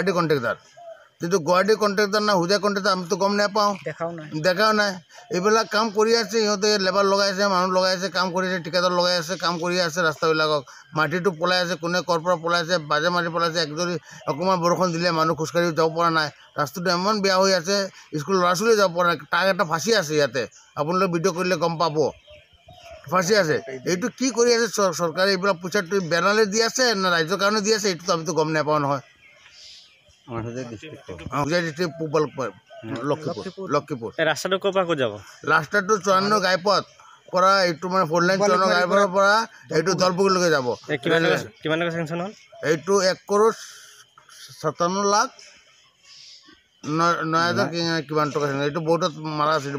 Guwahati contractor কিন্তু Guwahati contractor না হুজা contractor আমিতো গম নাপাওঁ দেখাও নাই এইবিলাক কাম কৰি আছে সিহঁতে লেবাৰ লগাই আছে মানুহ লগাই আছে কাম কৰি আছে ঠিকাদাৰ লগাই আছে কাম কৰি আছে ৰাস্তাবিলাকক মাটিটো পলাই আছে কোনে ক'ৰ পৰা পলাই আছে বাজে মাটি পলাইছে একদৰি অকণমান বৰষুণ দিলে মানুহ খোজকাঢ়ি যাব পৰা নাই ৰাস্তাটো ইমান বেয়া হৈ আছে স্কুল ল'ৰা ছোৱালী যাব পৰা নাই টাক এটা ফাঁচি আছে ইয়াতে আপোনালোকে ভিডিঅ' কৰিলে গম পাব ফাঁচি আছে এইটো কি কৰি আছে চৰকাৰে এইবিলাক পইচাটো বেনালে দি আছে না ৰাইজৰ কাৰণে দি আছে এইটোতো আমিতো গম নাপাওঁ নহয় লক্ষীপুৰ ৰাস্তাটো ক'ৰ পৰা ক'ত যাব ৰাস্তাটো 54 ঘাইপথ পৰা এইটো মানে 4 লাইন 54 ঘাইপথৰ পৰা এইটো দলপুৰলৈকে যাব কিমান টকা চেংচন হ'ল এইটো 1,57,09,000 কিমান টকা এইটো বৰ্ডত মাৰা আছিল